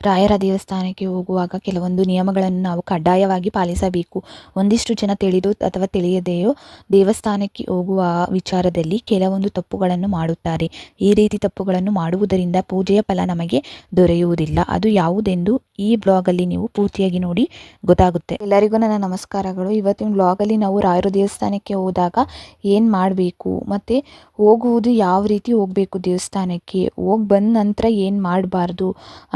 ರಾಯರ ದೇವಸ್ಥಾನಕ್ಕೆ ಹೋಗುವಾಗ ಕೆಲವೊಂದು ನಿಯಮಗಳನ್ನು ನಾವು ಕಡ್ಡಾಯವಾಗಿ ಪಾಲಿಸಬೇಕು. ಒಂದಿಷ್ಟು ಜನ ತಿಳಿದು ಅಥವಾ ತಿಳಿಯದೆಯೋ ದೇವಸ್ಥಾನಕ್ಕೆ ಹೋಗುವ ವಿಚಾರದಲ್ಲಿ ಕೆಲವೊಂದು ತಪ್ಪುಗಳನ್ನು ಮಾಡುತ್ತಾರೆ. ಈ ರೀತಿ ತಪ್ಪುಗಳನ್ನು ಮಾಡುವುದರಿಂದ ಪೂಜೆಯ ಫಲ ನಮಗೆ ದೊರೆಯುವುದಿಲ್ಲ. ಅದು ಯಾವುದೆಂದು ಈ ಬ್ಲಾಗಲ್ಲಿ ನೀವು ಪೂರ್ತಿಯಾಗಿ ನೋಡಿ ಗೊತ್ತಾಗುತ್ತೆ. ಎಲ್ಲರಿಗೂ ನನ್ನ ನಮಸ್ಕಾರಗಳು. ಇವತ್ತಿನ ಬ್ಲಾಗಲ್ಲಿ ನಾವು ರಾಯರ ದೇವಸ್ಥಾನಕ್ಕೆ ಹೋದಾಗ ಏನು ಮಾಡಬೇಕು ಮತ್ತು ಹೋಗುವುದು ಯಾವ ರೀತಿ ಹೋಗಬೇಕು, ದೇವಸ್ಥಾನಕ್ಕೆ ಹೋಗಿ ಬಂದ ನಂತರ ಏನು ಮಾಡಬಾರ್ದು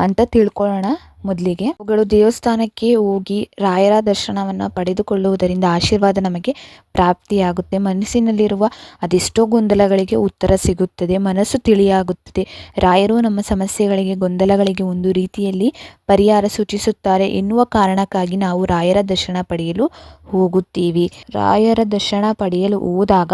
ಅಂತ ತಿಳ್ಕೊಳ್ಳೋಣ. ಮೊದಲಿಗೆ ಅವುಗಳು ದೇವಸ್ಥಾನಕ್ಕೆ ಹೋಗಿ ರಾಯರ ದರ್ಶನವನ್ನು ಪಡೆದುಕೊಳ್ಳುವುದರಿಂದ ಆಶೀರ್ವಾದ ನಮಗೆ ಪ್ರಾಪ್ತಿಯಾಗುತ್ತೆ. ಮನಸ್ಸಿನಲ್ಲಿರುವ ಅದೆಷ್ಟೋ ಗೊಂದಲಗಳಿಗೆ ಉತ್ತರ ಸಿಗುತ್ತದೆ, ಮನಸ್ಸು ತಿಳಿಯಾಗುತ್ತದೆ. ರಾಯರು ನಮ್ಮ ಸಮಸ್ಯೆಗಳಿಗೆ, ಗೊಂದಲಗಳಿಗೆ ಒಂದು ರೀತಿಯಲ್ಲಿ ಪರಿಹಾರ ಸೂಚಿಸುತ್ತಾರೆ ಎನ್ನುವ ಕಾರಣಕ್ಕಾಗಿ ನಾವು ರಾಯರ ದರ್ಶನ ಪಡೆಯಲು ಹೋಗುತ್ತೀವಿ. ರಾಯರ ದರ್ಶನ ಪಡೆಯಲು ಹೋದಾಗ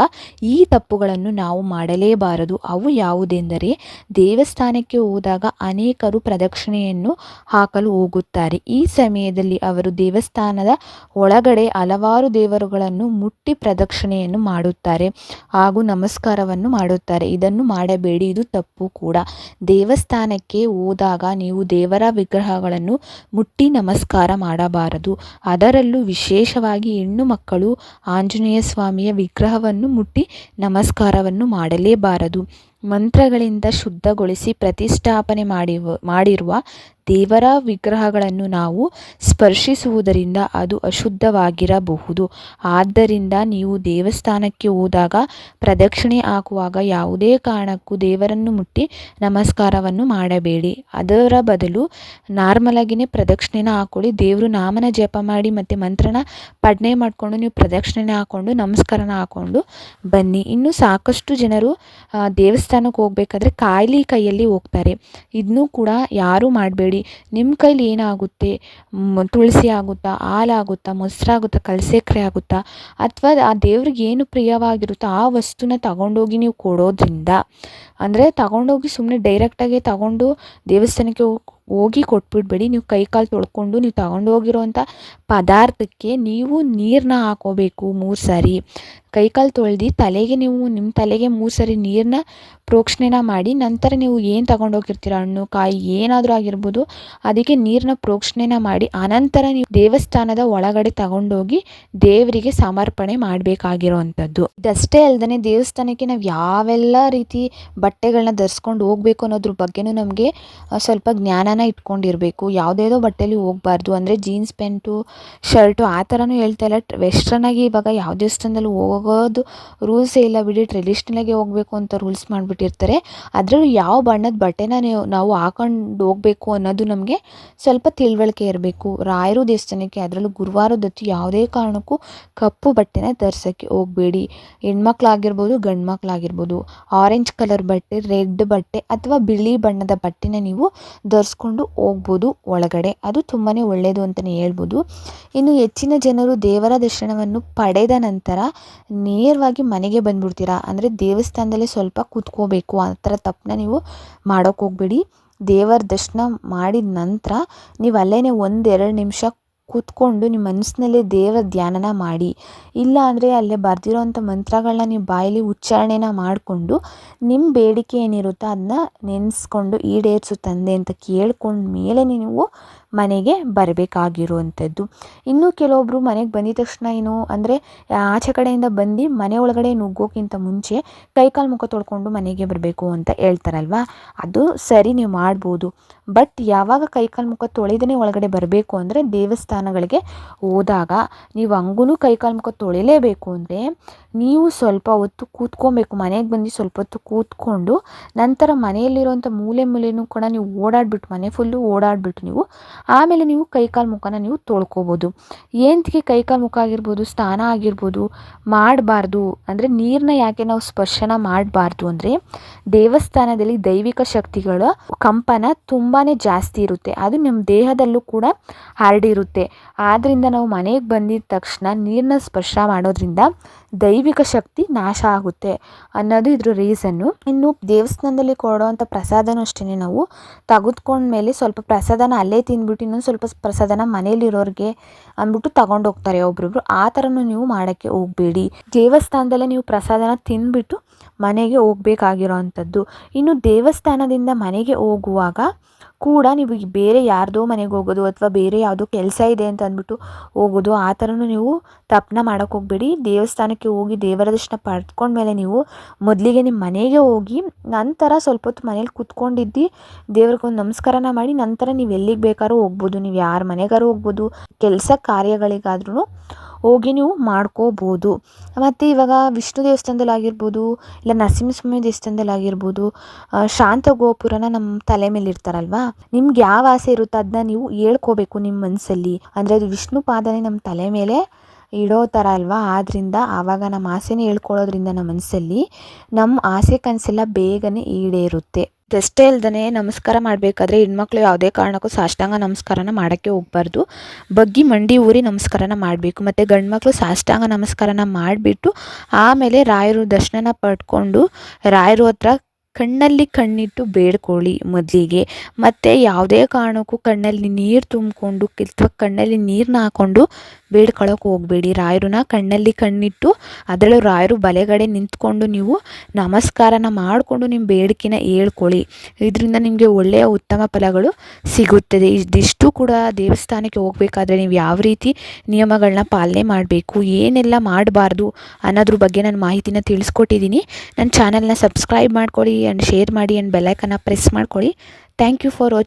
ಈ ತಪ್ಪುಗಳನ್ನು ನಾವು ಮಾಡಲೇಬಾರದು. ಅವು ಯಾವುದೆಂದರೆ, ದೇವಸ್ಥಾನಕ್ಕೆ ಹೋದಾಗ ಅನೇಕರು ಪ್ರದಕ್ಷಿಣೆಯನ್ನು ಹಾಕಲು ಹೋಗುತ್ತಾರೆ. ಈ ಸಮಯದಲ್ಲಿ ಅವರು ದೇವಸ್ಥಾನದ ಒಳಗಡೆ ಹಲವಾರು ದೇವರುಗಳನ್ನು ಮುಟ್ಟಿ ಪ್ರದಕ್ಷಿಣೆಯನ್ನು ಮಾಡುತ್ತಾರೆ ಹಾಗೂ ನಮಸ್ಕಾರವನ್ನು ಮಾಡುತ್ತಾರೆ. ಇದನ್ನು ಮಾಡಬೇಡಿ, ಇದು ತಪ್ಪು ಕೂಡ. ದೇವಸ್ಥಾನಕ್ಕೆ ಹೋದಾಗ ನೀವು ದೇವರ ವಿಗ್ರಹಗಳನ್ನು ಮುಟ್ಟಿ ನಮಸ್ಕಾರ ಮಾಡಬಾರದು. ಅದರಲ್ಲೂ ವಿಶೇಷವಾಗಿ ಹೆಣ್ಣು ಮಕ್ಕಳು ಆಂಜನೇಯ ಸ್ವಾಮಿಯ ವಿಗ್ರಹವನ್ನು ಮುಟ್ಟಿ ನಮಸ್ಕಾರವನ್ನು ಮಾಡಲೇಬಾರದು. ಮಂತ್ರಗಳಿಂದ ಶುದ್ಧಗೊಳಿಸಿ ಪ್ರತಿಷ್ಠಾಪನೆ ಮಾಡಿರುವ ದೇವರ ವಿಗ್ರಹಗಳನ್ನು ನಾವು ಸ್ಪರ್ಶಿಸುವುದರಿಂದ ಅದು ಅಶುದ್ಧವಾಗಿರಬಹುದು. ಆದ್ದರಿಂದ ನೀವು ದೇವಸ್ಥಾನಕ್ಕೆ ಹೋದಾಗ ಪ್ರದಕ್ಷಿಣೆ ಹಾಕುವಾಗ ಯಾವುದೇ ಕಾರಣಕ್ಕೂ ದೇವರನ್ನು ಮುಟ್ಟಿ ನಮಸ್ಕಾರವನ್ನು ಮಾಡಬೇಡಿ. ಅದರ ಬದಲು ನಾರ್ಮಲಾಗಿಯೇ ಪ್ರದಕ್ಷಿಣೆನ ಹಾಕ್ಕೊಳ್ಳಿ. ದೇವರು ನಾಮನ ಜಪ ಮಾಡಿ ಮತ್ತು ಮಂತ್ರನ ಪಠನೆ ಮಾಡಿಕೊಂಡು ನೀವು ಪ್ರದಕ್ಷಿಣೆನ ಹಾಕ್ಕೊಂಡು ನಮಸ್ಕಾರನ ಹಾಕ್ಕೊಂಡು ಬನ್ನಿ. ಇನ್ನು ಸಾಕಷ್ಟು ಜನರು ದೇವಸ್ಥಾನಕ್ಕೆ ಹೋಗ್ಬೇಕಾದ್ರೆ ಖಾಲಿ ಕೈಯಲ್ಲಿ ಹೋಗ್ತಾರೆ. ಇದನ್ನು ಕೂಡ ಯಾರೂ ಮಾಡಬೇಡಿ. ನಿಮ್ಮ ಕೈಲಿ ಏನಾಗುತ್ತೆ, ತುಳಸಿ ಆಗುತ್ತಾ, ಹಾಲಾಗುತ್ತಾ, ಮೊಸರಾಗುತ್ತಾ, ಕಲ್ಸಕ್ರೆ ಆಗುತ್ತಾ, ಅಥವಾ ಆ ದೇವ್ರಿಗೆ ಏನು ಪ್ರಿಯವಾಗಿರುತ್ತೋ ಆ ವಸ್ತುನ ತಗೊಂಡೋಗಿ ನೀವು ಕೊಡೋದ್ರಿಂದ, ಅಂದರೆ ತಗೊಂಡೋಗಿ ಸುಮ್ಮನೆ ಡೈರೆಕ್ಟಾಗಿ ತಗೊಂಡು ದೇವಸ್ಥಾನಕ್ಕೆ ಹೋಗಿ ಕೊಟ್ಬಿಡ್ಬೇಡಿ. ನೀವು ಕೈ ಕಾಲು ತೊಳ್ಕೊಂಡು ನೀವು ತಗೊಂಡು ಹೋಗಿರೋವಂಥ ಪದಾರ್ಥಕ್ಕೆ ನೀವು ನೀರನ್ನ ಹಾಕೋಬೇಕು 3 ಸಾರಿ. ಕೈಕಾಲು ತೊಳೆದು ತಲೆಗೆ ನಿಮ್ಮ ತಲೆಗೆ 3 ಸಾರಿ ನೀರನ್ನ ಪ್ರೋಕ್ಷಣೆನ ಮಾಡಿ, ನಂತರ ನೀವು ಏನು ತಗೊಂಡೋಗಿರ್ತೀರ, ಹಣ್ಣು ಕಾಯಿ ಏನಾದರೂ ಆಗಿರ್ಬೋದು, ಅದಕ್ಕೆ ನೀರನ್ನ ಪ್ರೋಕ್ಷಣೆನ ಮಾಡಿ ಆನಂತರ ನೀವು ದೇವಸ್ಥಾನದ ಒಳಗಡೆ ತಗೊಂಡೋಗಿ ದೇವರಿಗೆ ಸಮರ್ಪಣೆ ಮಾಡಬೇಕಾಗಿರೋವಂಥದ್ದು. ಇದಷ್ಟೇ ಅಲ್ಲದೆ ದೇವಸ್ಥಾನಕ್ಕೆ ನಾವು ಯಾವೆಲ್ಲ ರೀತಿ ಬಟ್ಟೆಗಳನ್ನ ಧರಿಸ್ಕೊಂಡು ಹೋಗಬೇಕು ಅನ್ನೋದ್ರ ಬಗ್ಗೆನೂ ನಮಗೆ ಸ್ವಲ್ಪ ಜ್ಞಾನನ ಇಟ್ಕೊಂಡಿರಬೇಕು. ಯಾವುದೇದೋ ಬಟ್ಟೆಯಲ್ಲಿ ಹೋಗಬಾರ್ದು. ಅಂದರೆ ಜೀನ್ಸ್ ಪ್ಯಾಂಟು, ಶರ್ಟು ಆ ಥರನೂ ಹೇಳ್ತಾ ಇಲ್ಲ. ವೆಸ್ಟ್ರನ್ನಾಗಿ ಇವಾಗ ಯಾವ ದೇವಸ್ಥಾನದಲ್ಲಿ ಹೋಗೋದು ರೂಲ್ಸೇ ಇಲ್ಲ ಬಿಡಿ. ಟ್ರೆಡಿಷ್ನಲಾಗಿ ಹೋಗಬೇಕು ಅಂತ ರೂಲ್ಸ್ ಮಾಡಿಬಿಟ್ಟಿರ್ತಾರೆ. ಅದರಲ್ಲೂ ಯಾವ ಬಣ್ಣದ ಬಟ್ಟೆನ ನಾವು ಹಾಕೊಂಡು ಹೋಗಬೇಕು ಅನ್ನೋದು ನಮಗೆ ಸ್ವಲ್ಪ ತಿಳುವಳಿಕೆ ಇರಬೇಕು. ರಾಯರು ದೇವಸ್ಥಾನಕ್ಕೆ, ಅದರಲ್ಲೂ ಗುರುವಾರದೊತ್ತು ಯಾವುದೇ ಕಾರಣಕ್ಕೂ ಕಪ್ಪು ಬಟ್ಟೆನ ಧರಿಸೋಕ್ಕೆ ಹೋಗಬೇಡಿ. ಹೆಣ್ಮಕ್ಳಾಗಿರ್ಬೋದು, ಗಂಡು ಮಕ್ಕಳಾಗಿರ್ಬೋದು. ಆರೆಂಜ್ ಕಲರ್ ಬಟ್ಟೆ, ರೆಡ್ ಬಟ್ಟೆ ಅಥವಾ ಬಿಳಿ ಬಣ್ಣದ ಬಟ್ಟೆನ ನೀವು ಧರಿಸ್ಕೊಂಡು ಹೋಗ್ಬೋದು ಒಳಗಡೆ. ಅದು ತುಂಬಾ ಒಳ್ಳೆಯದು ಅಂತಲೇ ಹೇಳ್ಬೋದು. ಇನ್ನು ಹೆಚ್ಚಿನ ಜನರು ದೇವರ ದರ್ಶನವನ್ನು ಪಡೆದ ನಂತರ ನೇರವಾಗಿ ಮನೆಗೆ ಬಂದುಬಿಡ್ತೀರಾ. ಅಂದರೆ ದೇವಸ್ಥಾನದಲ್ಲೇ ಸ್ವಲ್ಪ ಕೂತ್ಕೋಬೇಕು. ಆ ಥರ ತಪ್ಪನ್ನ ನೀವು ಮಾಡೋಕ್ಕೆ ಹೋಗಬೇಡಿ. ದೇವರ ದರ್ಶನ ಮಾಡಿದ ನಂತರ ನೀವು ಅಲ್ಲೇ 1-2 ನಿಮಿಷ ಕೂತ್ಕೊಂಡು ನಿಮ್ಮ ಮನಸ್ಸಿನಲ್ಲೇ ದೇವರ ಧ್ಯಾನನ ಮಾಡಿ. ಇಲ್ಲ ಅಂದರೆ ಅಲ್ಲೇ ಬರೆದಿರೋವಂಥ ಮಂತ್ರಗಳನ್ನ ನೀವು ಬಾಯಲ್ಲಿ ಉಚ್ಚಾರಣೆನ ಮಾಡಿಕೊಂಡು ನಿಮ್ಮ ಬೇಡಿಕೆ ಏನಿರುತ್ತೋ ಅದನ್ನ ನೆನೆಸ್ಕೊಂಡು ಈಡೇರಿಸು ತಂದೆ ಅಂತ ಕೇಳ್ಕೊಂಡ ಮೇಲೆ ನೀವು ಮನೆಗೆ ಬರಬೇಕಾಗಿರುವಂಥದ್ದು. ಇನ್ನು ಕೆಲವೊಬ್ಬರು ಮನೆಗೆ ಬಂದಿದ ತಕ್ಷಣ ಅಂದರೆ ಆಚೆ ಕಡೆಯಿಂದ ಬಂದು ಮನೆ ಒಳಗಡೆ ನುಗ್ಗೋಕ್ಕಿಂತ ಮುಂಚೆ ಕೈಕಾಲು ಮುಖ ತೊಳ್ಕೊಂಡು ಮನೆಗೆ ಬರಬೇಕು ಅಂತ ಹೇಳ್ತಾರಲ್ವ, ಅದು ಸರಿ, ನೀವು ಮಾಡ್ಬೋದು. ಬಟ್ ಯಾವಾಗ ಕೈಕಾಲು ಮುಖ ತೊಳೆದೇ ಒಳಗಡೆ ಬರಬೇಕು ಅಂದರೆ ದೇವಸ್ಥಾನಗಳಿಗೆ ಹೋದಾಗ ನೀವು ಹಂಗೂ ಕೈಕಾಲು ಮುಖ ತೊಳಿಲೇಬೇಕು ಅಂದರೆ ನೀವು ಸ್ವಲ್ಪ ಹೊತ್ತು ಕೂತ್ಕೊಬೇಕು. ಮನೆಗೆ ಬಂದು ಸ್ವಲ್ಪ ಹೊತ್ತು ಕೂತ್ಕೊಂಡು ನಂತರ ಮನೆಯಲ್ಲಿರುವಂಥ ಮೂಲೆನೂ ಕೂಡ ನೀವು ಓಡಾಡಿಬಿಟ್ಟು, ಮನೆ ಫುಲ್ಲು ಓಡಾಡಿಬಿಟ್ಟು ನೀವು ಆಮೇಲೆ ನೀವು ಕೈಕಾಲು ಮುಖನ ನೀವು ತೊಳ್ಕೊಬೋದು. ಏನಕ್ಕೆ ಕೈಕಾಲು ಮುಖ ಆಗಿರ್ಬೋದು, ಸ್ನಾನ ಆಗಿರ್ಬೋದು ಮಾಡಬಾರ್ದು ಅಂದರೆ ನೀರನ್ನ ಯಾಕೆ ನಾವು ಸ್ಪರ್ಶನ ಮಾಡಬಾರ್ದು ಅಂದರೆ, ದೇವಸ್ಥಾನದಲ್ಲಿ ದೈವಿಕ ಶಕ್ತಿಗಳ ಕಂಪನ ತುಂಬಾ ಜಾಸ್ತಿ ಇರುತ್ತೆ. ಅದು ನಮ್ಮ ದೇಹದಲ್ಲೂ ಕೂಡ ಹರಡಿರುತ್ತೆ. ಆದ್ದರಿಂದ ನಾವು ಮನೆಗೆ ಬಂದಿದ್ದ ತಕ್ಷಣ ನೀರನ್ನ ಸ್ಪರ್ಶ ಮಾಡೋದ್ರಿಂದ ದೈವಿಕ ಶಕ್ತಿ ನಾಶ ಆಗುತ್ತೆ ಅನ್ನೋದು ಇದ್ರ ರೀಸನ್ನು. ಇನ್ನು ದೇವಸ್ಥಾನದಲ್ಲಿ ಕೊಡೋವಂಥ ಪ್ರಸಾದನೂ ಅಷ್ಟೇ, ನಾವು ತೆಗೆದುಕೊಂಡ್ಮೇಲೆ ಸ್ವಲ್ಪ ಪ್ರಸಾದನ ಅಲ್ಲೇ ತಿಂದ್ಬಿಟ್ಟು ಇನ್ನೊಂದು ಸ್ವಲ್ಪ ಪ್ರಸಾದನ ಮನೇಲಿರೋರಿಗೆ ಅಂದ್ಬಿಟ್ಟು ತಗೊಂಡೋಗ್ತಾರೆ ಒಬ್ರೊಬ್ರು. ಆ ಥರನೂ ನೀವು ಮಾಡೋಕ್ಕೆ ಹೋಗಬೇಡಿ. ದೇವಸ್ಥಾನದಲ್ಲೇ ನೀವು ಪ್ರಸಾದನ ತಿಂದ್ಬಿಟ್ಟು ಮನೆಗೆ ಹೋಗಬೇಕಾಗಿರೋ ಅಂಥದ್ದು. ಇನ್ನು ದೇವಸ್ಥಾನದಿಂದ ಮನೆಗೆ ಹೋಗುವಾಗ ಕೂಡ ನೀವು ಈಗ ಬೇರೆ ಯಾರ್ದೋ ಮನೆಗೆ ಹೋಗೋದು ಅಥವಾ ಬೇರೆ ಯಾವುದೋ ಕೆಲಸ ಇದೆ ಅಂತ ಅಂದ್ಬಿಟ್ಟು ಹೋಗೋದು ಆ ಥರನೂ ನೀವು ತಪ್ಪನ್ನ ಮಾಡೋಕ್ಕೆ ಹೋಗಬೇಡಿ. ದೇವಸ್ಥಾನಕ್ಕೆ ಹೋಗಿ ದೇವರ ದರ್ಶನ ಪಡ್ಕೊಂಡ್ಮೇಲೆ ನೀವು ಮೊದಲಿಗೆ ನಿಮ್ಮ ಮನೆಗೆ ಹೋಗಿ ನಂತರ ಸ್ವಲ್ಪ ಹೊತ್ತು ಮನೇಲಿ ಕೂತ್ಕೊಂಡಿದ್ದು ದೇವ್ರಿಗೊಂದು ನಮಸ್ಕಾರನ ಮಾಡಿ ನಂತರ ನೀವು ಎಲ್ಲಿಗೆ ಬೇಕಾದ್ರೂ ಹೋಗ್ಬೋದು. ನೀವು ಯಾರ ಮನೆಗಾರು ಹೋಗ್ಬೋದು, ಕೆಲಸ ಕಾರ್ಯಗಳಿಗಾದ್ರೂ ಹೋಗಿ ನೀವು ಮಾಡ್ಕೋಬೋದು. ಮತ್ತು ಇವಾಗ ವಿಷ್ಣು ದೇವಸ್ಥಾನದಲ್ಲಾಗಿರ್ಬೋದು ಇಲ್ಲ ನರಸಿಂಹಸ್ವಾಮಿ ದೇವಸ್ಥಾನದಲ್ಲಾಗಿರ್ಬೋದು ಶಾಂತ ಗೋಪುರನ ನಮ್ಮ ತಲೆ ಮೇಲೆ ಇರ್ತಾರಲ್ವಾ, ನಿಮ್ಗೆ ಯಾವ ಆಸೆ ಇರುತ್ತೋ ಅದನ್ನ ನೀವು ಹೇಳ್ಕೋಬೇಕು ನಿಮ್ಮ ಮನಸ್ಸಲ್ಲಿ. ಅಂದರೆ ಅದು ವಿಷ್ಣು ಪಾದನೇ ನಮ್ಮ ತಲೆ ಮೇಲೆ ಇಡೋ ಥರ ಅಲ್ವಾ, ಆದ್ದರಿಂದ ಆವಾಗ ನಮ್ಮ ಆಸೆನೇ ಹೇಳ್ಕೊಳ್ಳೋದ್ರಿಂದ ನಮ್ಮ ಮನಸ್ಸಲ್ಲಿ ನಮ್ಮ ಆಸೆ ಕನಸೆಲ್ಲ ಬೇಗನೆ ಈಡೇರುತ್ತೆ. ಅಷ್ಟೇ ಅಲ್ದೇ ನಮಸ್ಕಾರ ಮಾಡಬೇಕಾದ್ರೆ ಹೆಣ್ಮಕ್ಳು ಯಾವುದೇ ಕಾರಣಕ್ಕೂ ಸಾಷ್ಟಾಂಗ ನಮಸ್ಕಾರನ ಮಾಡೋಕ್ಕೆ ಹೋಗಬಾರ್ದು. ಬಗ್ಗಿ ಮಂಡಿ ಊರಿ ನಮಸ್ಕಾರನ ಮಾಡಬೇಕು. ಮತ್ತು ಗಂಡು ಮಕ್ಕಳು ಸಾಷ್ಟಾಂಗ ನಮಸ್ಕಾರನ ಮಾಡಿಬಿಟ್ಟು ಆಮೇಲೆ ರಾಯರು ದರ್ಶನನ ಪಡ್ಕೊಂಡು ರಾಯರು ಹತ್ರ ಕಣ್ಣಲ್ಲಿ ಕಣ್ಣಿಟ್ಟು ಬೇಡ್ಕೊಳ್ಳಿ ಮೊದಲಿಗೆ. ಮತ್ತು ಯಾವುದೇ ಕಾರಣಕ್ಕೂ ಕಣ್ಣಲ್ಲಿ ನೀರು ತುಂಬಿಕೊಂಡು ಅಥವಾ ಕಣ್ಣಲ್ಲಿ ನೀರನ್ನ ಹಾಕ್ಕೊಂಡು ಬೇಡ್ಕೊಳ್ಳೋಕೆ ಹೋಗಬೇಡಿ. ರಾಯರನ್ನ ಕಣ್ಣಲ್ಲಿ ಕಣ್ಣಿಟ್ಟು ಅದರಲ್ಲೂ ರಾಯರು ಬಲೆಗಡೆ ನಿಂತ್ಕೊಂಡು ನೀವು ನಮಸ್ಕಾರನ ಮಾಡಿಕೊಂಡು ನಿಮ್ಮ ಬೇಡಿಕೆನ ಹೇಳ್ಕೊಳ್ಳಿ. ಇದರಿಂದ ನಿಮಗೆ ಒಳ್ಳೆಯ ಉತ್ತಮ ಫಲಗಳು ಸಿಗುತ್ತದೆ. ಇದಿಷ್ಟು ಕೂಡ ದೇವಸ್ಥಾನಕ್ಕೆ ಹೋಗಬೇಕಾದ್ರೆ ನೀವು ಯಾವ ರೀತಿ ನಿಯಮಗಳನ್ನ ಪಾಲನೆ ಮಾಡಬೇಕು, ಏನೆಲ್ಲ ಮಾಡಬಾರ್ದು ಅನ್ನೋದ್ರ ಬಗ್ಗೆ ನಾನು ಮಾಹಿತಿನ ತಿಳಿಸ್ಕೊಟ್ಟಿದ್ದೀನಿ. ನನ್ನ ಚಾನಲ್ನ ಸಬ್ಸ್ಕ್ರೈಬ್ ಮಾಡ್ಕೊಳ್ಳಿ ಆ್ಯಂಡ್ ಶೇರ್ ಮಾಡಿ ಆ್ಯಂಡ್ ಬೆಲ್ಲೈಕನ್ನ ಪ್ರೆಸ್ ಮಾಡ್ಕೊಳ್ಳಿ. Thank you for watching.